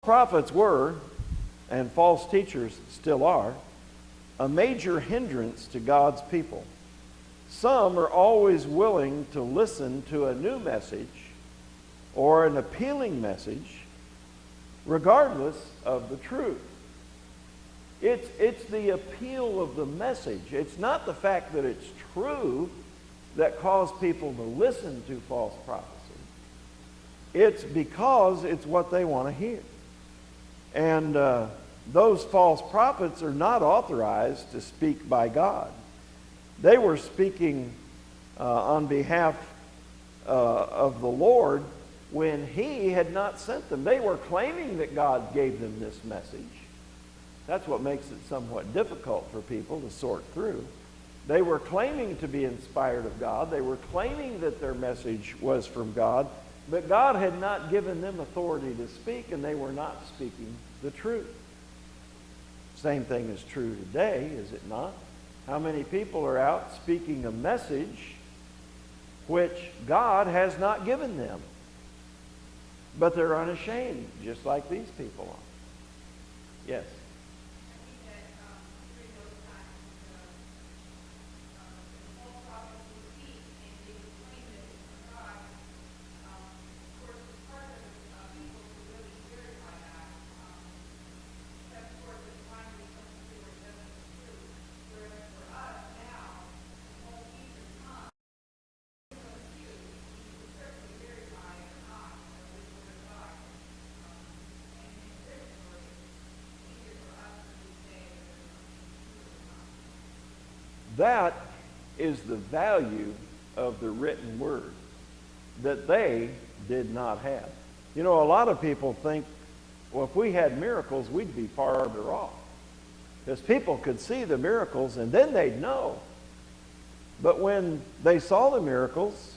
Prophets were, and false teachers still are, a major hindrance to God's people. Some are always willing to listen to a new message or an appealing message, regardless of the truth. It's the appeal of the message. It's not the fact that it's true that causes people to listen to false prophecy. It's because it's what they want to hear. And those false prophets are not authorized to speak by God. They were speaking on behalf of the Lord when He had not sent them. They were claiming that God gave them this message. That's what makes it somewhat difficult for people to sort through. They were claiming to be inspired of God. They were claiming that their message was from God. But God had not given them authority to speak, and they were not speaking the truth. Same thing is true today, is it not? How many people are out speaking a message which God has not given them? But they're unashamed, just like these people are. Yes? That is the value of the written word that they did not have. You know, a lot of people think, well, if we had miracles, we'd be farther off. Because people could see the miracles and then they'd know. But when they saw the miracles,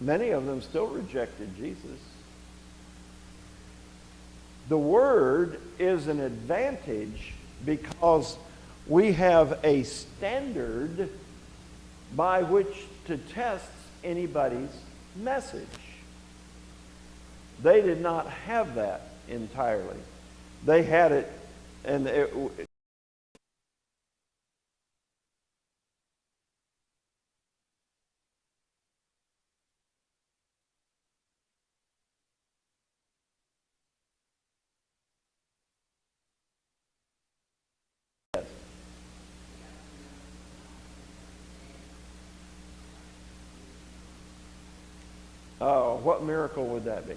many of them still rejected Jesus. The word is an advantage because we have a standard by which to test anybody's message. They did not have that entirely. They had it, and oh, what miracle would that be?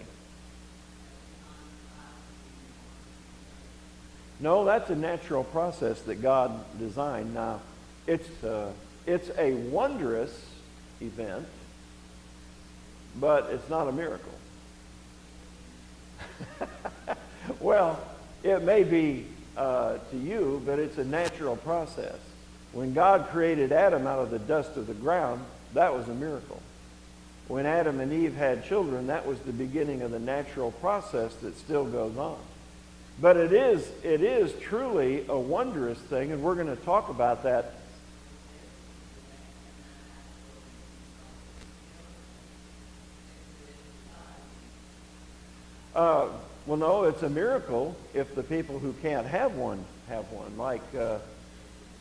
No, that's a natural process that God designed. Now, it's a wondrous event, but it's not a miracle. Well, it may be to you, but it's a natural process. When God created Adam out of the dust of the ground, that was a miracle. When Adam and Eve had children, that was the beginning of the natural process that still goes on. But it is truly a wondrous thing, and we're going to talk about that. Well, no, it's a miracle if the people who can't have one,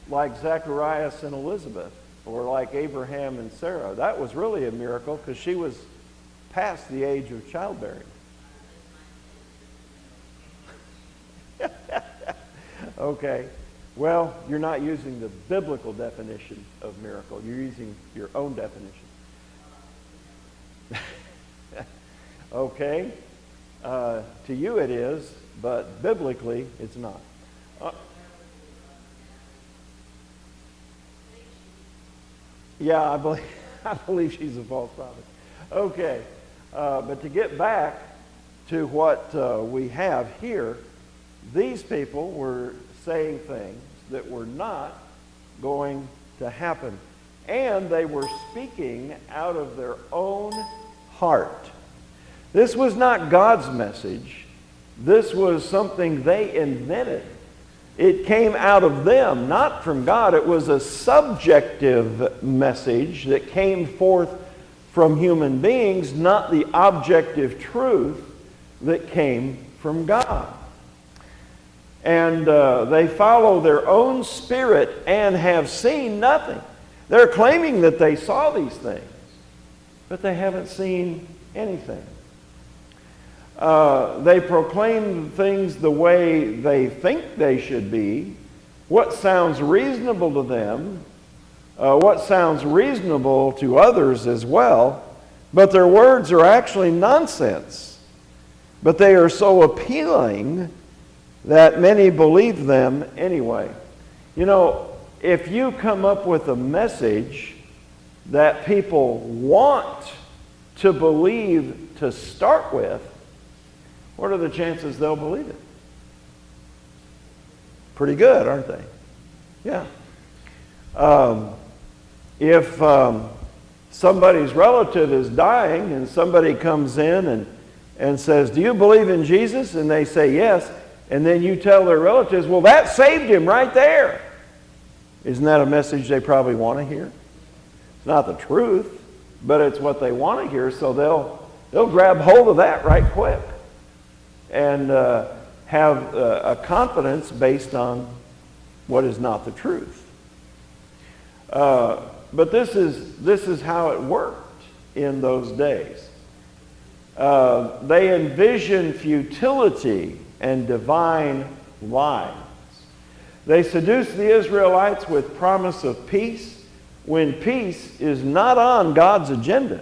like Zacharias and Elizabeth, or like Abraham and Sarah. That was really a miracle because she was past the age of childbearing. Okay. Well, you're not using the biblical definition of miracle. You're using your own definition. Okay. To you it is, but biblically it's not. Yeah, I believe she's a false prophet. Okay, but to get back to what we have here, these people were saying things that were not going to happen. And they were speaking out of their own heart. This was not God's message. This was something they invented. It came out of them, not from God. It was a subjective message that came forth from human beings, not the objective truth that came from God. and they follow their own spirit and have seen nothing. They're claiming that they saw these things, but they haven't seen anything. They proclaim things the way they think they should be, what sounds reasonable to them, what sounds reasonable to others as well, but their words are actually nonsense. But they are so appealing that many believe them anyway. You know, if you come up with a message that people want to believe to start with, what are the chances they'll believe it? Pretty good, aren't they? Yeah. If somebody's relative is dying and somebody comes in and says, "Do you believe in Jesus?" and they say yes, and then you tell their relatives, "Well, that saved him right there." Isn't that a message they probably want to hear? It's not the truth, but it's what they want to hear, so they'll grab hold of that right quick and have a confidence based on what is not the truth. But this is how it worked in those days. They envision futility and divine lies. They seduce the Israelites with promise of peace when peace is not on God's agenda.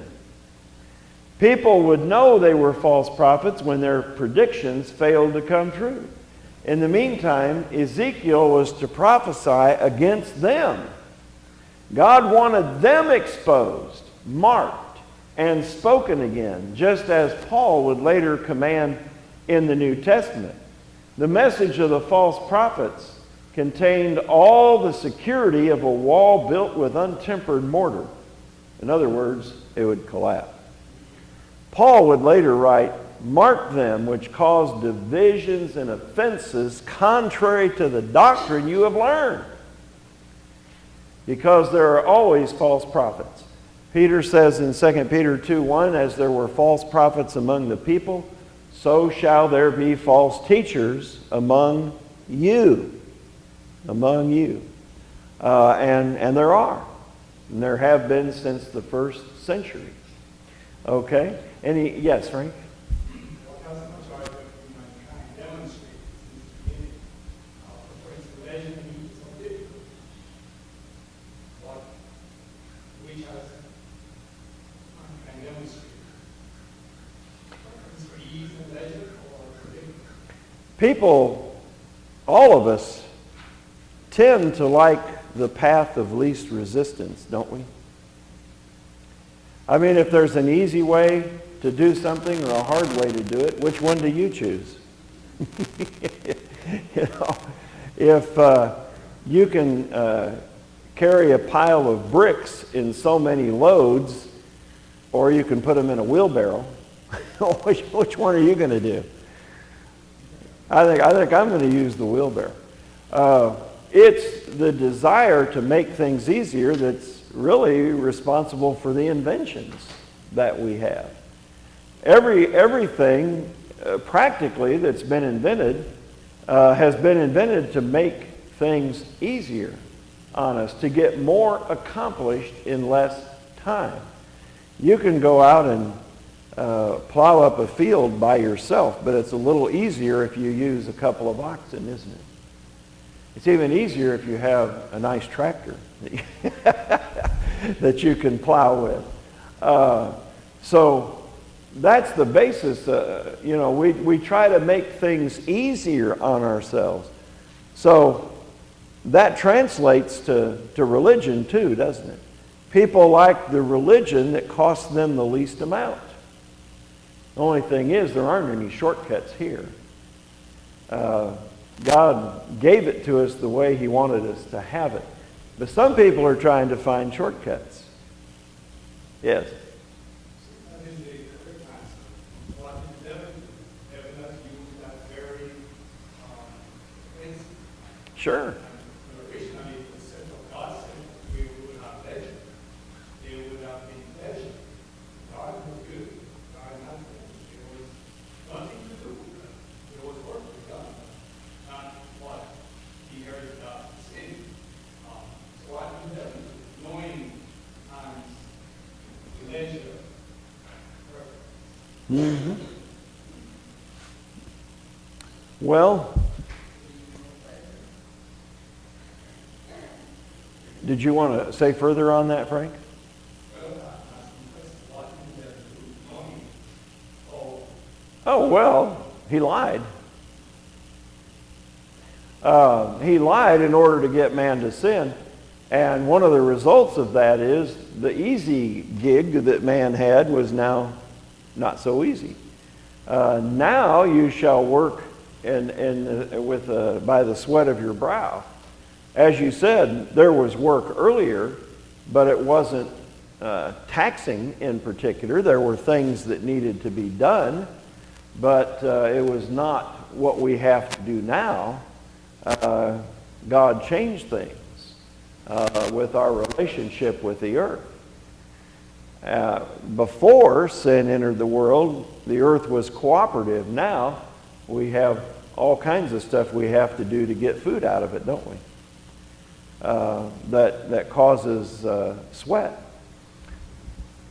People would know they were false prophets when their predictions failed to come true. In the meantime, Ezekiel was to prophesy against them. God wanted them exposed, marked, and spoken again, just as Paul would later command in the New Testament. The message of the false prophets contained all the security of a wall built with untempered mortar. In other words, it would collapse. Paul would later write, "Mark them which cause divisions and offenses contrary to the doctrine you have learned." Because there are always false prophets. Peter says in 2 Peter 2:1, "As there were false prophets among the people, so shall there be false teachers among you." Among you. And there are. And there have been since the first century. Okay? Yes, Frank? People, all of us, tend to like the path of least resistance, don't we? I mean, if there's an easy way to do something or a hard way to do it, which one do you choose? You know, if you can carry a pile of bricks in so many loads, or you can put them in a wheelbarrow, which one are you going to do? I think I'm going to use the wheelbarrow. It's the desire to make things easier that's really responsible for the inventions that we have. Everything practically that's been invented has been invented to make things easier on us, to get more accomplished in less time. You can go out and plow up a field by yourself, but it's a little easier if you use a couple of oxen, isn't it? It's even easier if you have a nice tractor that you can plow with. So that's the basis. We try to make things easier on ourselves. So that translates to religion too, doesn't it? People like the religion that costs them the least amount. The only thing is, there aren't any shortcuts here. God gave it to us the way He wanted us to have it. But some people are trying to find shortcuts. Yes? Sure. Mm-hmm. Well, did you want to say further on that, Frank? Oh, well, he lied. He lied in order to get man to sin. And one of the results of that is the easy gig that man had was now not so easy. Now you shall work by the sweat of your brow. As you said, there was work earlier, but it wasn't taxing in particular. There were things that needed to be done, but it was not what we have to do now. God changed things with our relationship with the earth. Before sin entered the world, the earth was cooperative. Now we have all kinds of stuff we have to do to get food out of it, don't we? That causes sweat.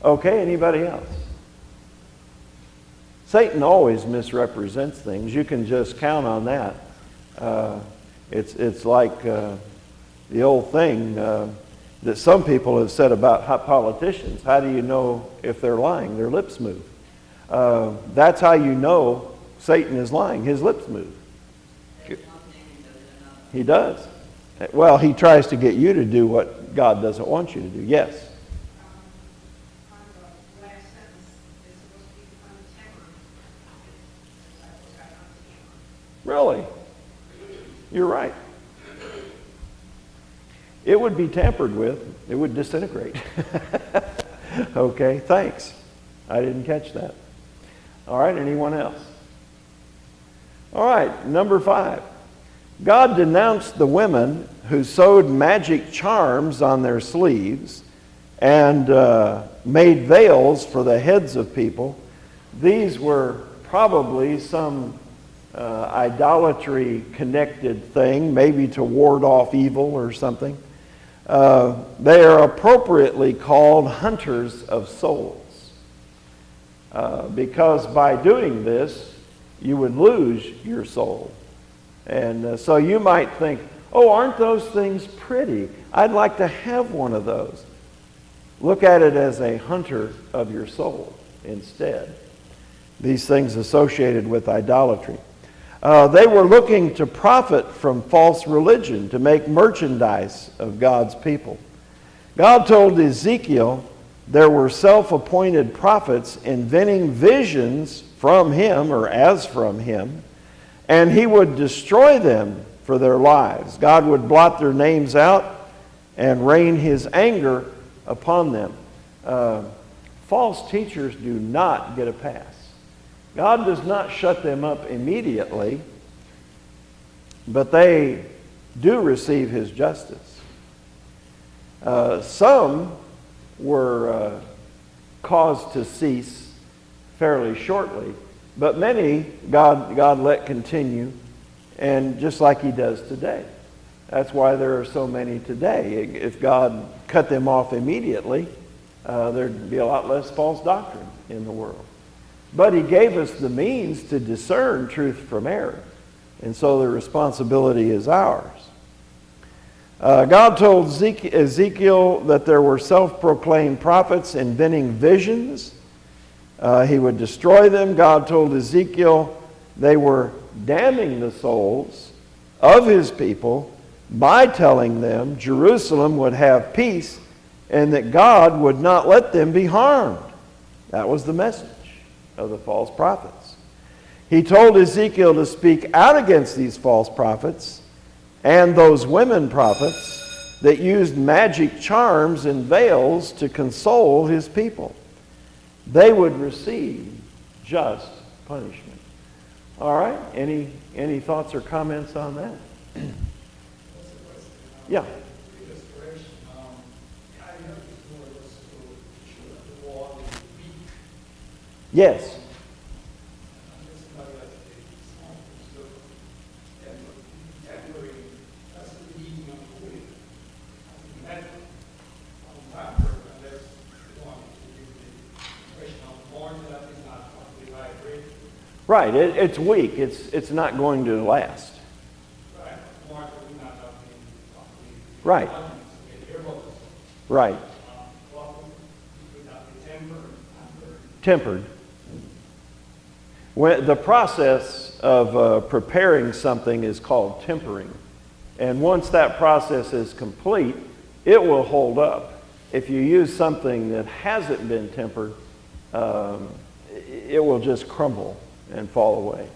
Okay, anybody else? Satan always misrepresents things. You can just count on that. It's like the old thing that some people have said about politicians. How do you know if they're lying? Their lips move. That's how you know Satan is lying. His lips move. He does. Well, he tries to get you to do what God doesn't want you to do. Yes. Really? You're right. It would be tampered with. It would disintegrate. Okay, thanks. I didn't catch that. All right, anyone else? All right, number 5. God denounced the women who sewed magic charms on their sleeves and made veils for the heads of people. These were probably some idolatry-connected thing, maybe to ward off evil or something. They are appropriately called hunters of souls, because by doing this, you would lose your soul. And so you might think, oh, aren't those things pretty? I'd like to have one of those. Look at it as a hunter of your soul instead. These things associated with idolatry. They were looking to profit from false religion, to make merchandise of God's people. God told Ezekiel there were self-appointed prophets inventing visions from him or as from him, and he would destroy them for their lives. God would blot their names out and rain his anger upon them. False teachers do not get a pass. God does not shut them up immediately, but they do receive his justice. Some were caused to cease fairly shortly, but many God let continue, and just like he does today. That's why there are so many today. If God cut them off immediately, there'd be a lot less false doctrine in the world. But he gave us the means to discern truth from error. And so the responsibility is ours. God told Ezekiel that there were self-proclaimed prophets inventing visions. He would destroy them. God told Ezekiel they were damning the souls of his people by telling them Jerusalem would have peace and that God would not let them be harmed. That was the message of the false prophets. He told Ezekiel to speak out against these false prophets and those women prophets that used magic charms and veils to console his people. They would receive just punishment. All right, any thoughts or comments on that? Yeah. Yes. Right. It's weak. It's not going to last. Right. Right. Tempered. When the process of preparing something is called tempering. And once that process is complete, it will hold up. If you use something that hasn't been tempered, it will just crumble and fall away.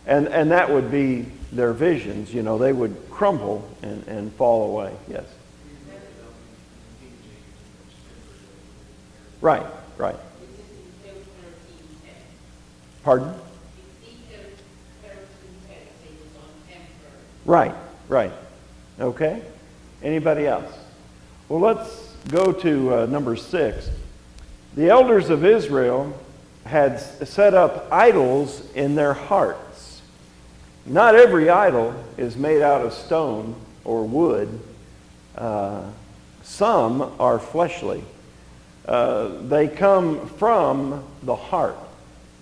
And that would be their visions. You know, they would crumble and fall away. Yes. Right, right. Pardon? Right, right. Okay. Anybody else? Well, let's go to number 6. The elders of Israel had set up idols in their hearts. Not every idol is made out of stone or wood. Some are fleshly. They come from the heart.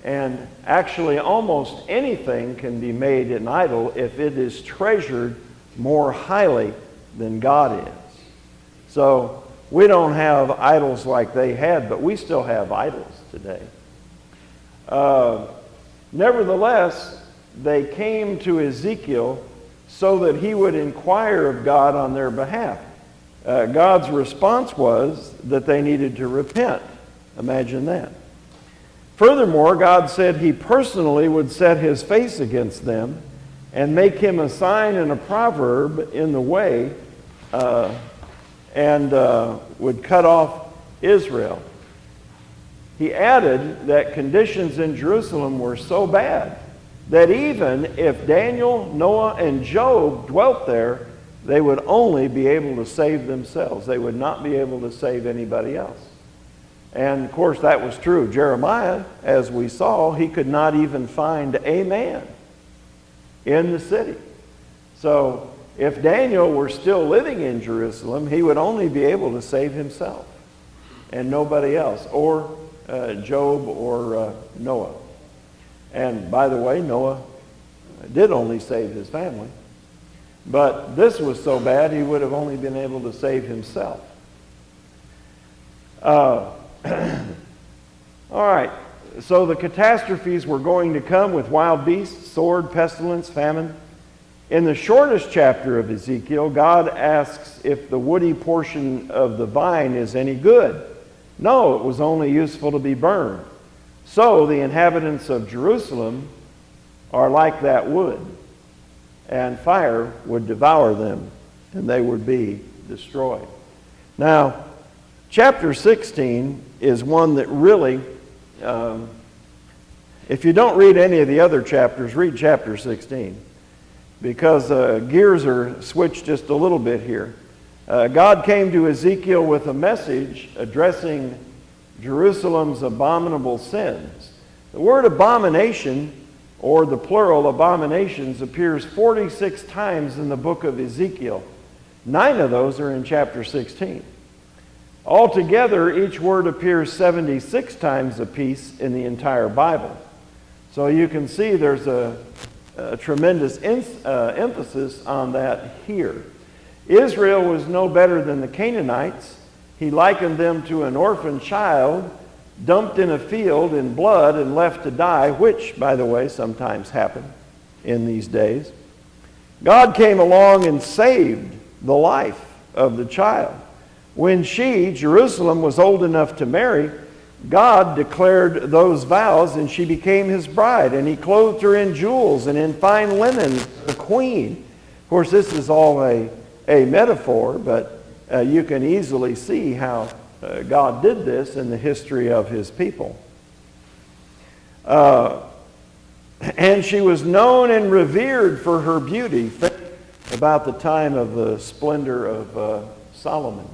And actually almost anything can be made an idol if it is treasured more highly than God is. So we don't have idols like they had, but we still have idols today. Nevertheless, they came to Ezekiel so that he would inquire of God on their behalf. God's response was that they needed to repent. Imagine that. Furthermore, God said he personally would set his face against them and make him a sign and a proverb in the way and would cut off Israel. He added that conditions in Jerusalem were so bad that even if Daniel, Noah, and Job dwelt there, they would only be able to save themselves. They would not be able to save anybody else. And of course that was true. Jeremiah, as we saw, he could not even find a man in the city. So if Daniel were still living in Jerusalem, he would only be able to save himself and nobody else, or Job or Noah. And by the way, Noah did only save his family. But this was so bad he would have only been able to save himself. All right, so the catastrophes were going to come with wild beasts, sword, pestilence, famine. In the shortest chapter of Ezekiel, God asks if the woody portion of the vine is any good. No, it was only useful to be burned. So the inhabitants of Jerusalem are like that wood, and fire would devour them, and they would be destroyed. Now, chapter 16 is one that really, if you don't read any of the other chapters, read chapter 16. Because gears are switched just a little bit here. God came to Ezekiel with a message addressing Jerusalem's abominable sins. The word abomination, or the plural abominations, appears 46 times in the book of Ezekiel. 9 of those are in chapter 16. Altogether, each word appears 76 times apiece in the entire Bible. So you can see there's a tremendous emphasis on that here. Israel was no better than the Canaanites. He likened them to an orphan child dumped in a field in blood and left to die, which, by the way, sometimes happen in these days. God came along and saved the life of the child. When she, Jerusalem, was old enough to marry, God declared those vows, and she became his bride, and he clothed her in jewels and in fine linen, the queen. Of course, this is all a metaphor, but you can easily see how God did this in the history of his people. And she was known and revered for her beauty. Think about the time of the splendor of Solomon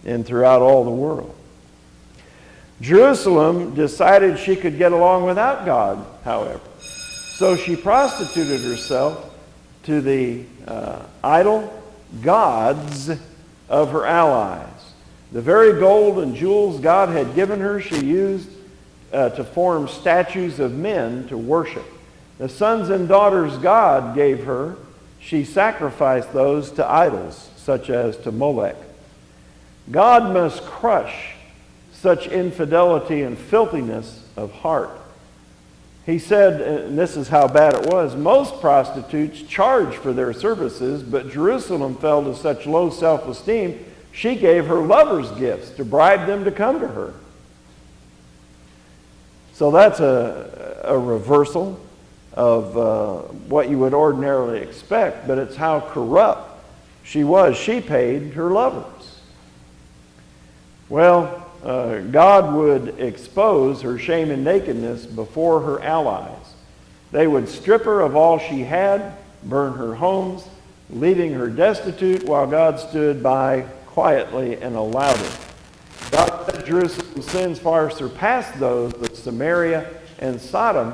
and throughout all the world. Jerusalem decided she could get along without God, however. So she prostituted herself to the idol gods of her allies. The very gold and jewels God had given her, she used to form statues of men to worship. The sons and daughters God gave her, she sacrificed those to idols, such as to Molech. God must crush such infidelity and filthiness of heart. He said, and this is how bad it was, most prostitutes charge for their services, but Jerusalem fell to such low self-esteem, she gave her lovers gifts to bribe them to come to her. So that's a reversal of what you would ordinarily expect, but it's how corrupt she was. She paid her lovers. Well, God would expose her shame and nakedness before her allies. They would strip her of all she had, burn her homes, leaving her destitute while God stood by quietly and allowed it. God said Jerusalem's sins far surpassed those of Samaria and Sodom.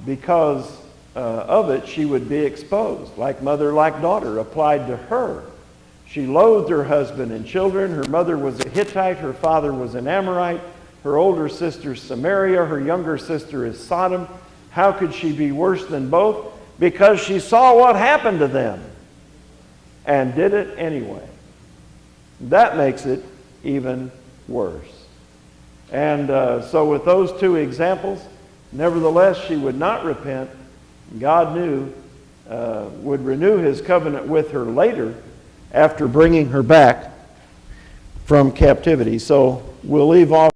Because of it, she would be exposed. Like mother, like daughter applied to her. She loathed her husband and children. Her mother was a Hittite. Her father was an Amorite. Her older sister is Samaria. Her younger sister is Sodom. How could she be worse than both? Because she saw what happened to them and did it anyway. That makes it even worse. And so with those two examples, nevertheless, she would not repent. God knew, would renew his covenant with her later after bringing her back from captivity. So we'll leave off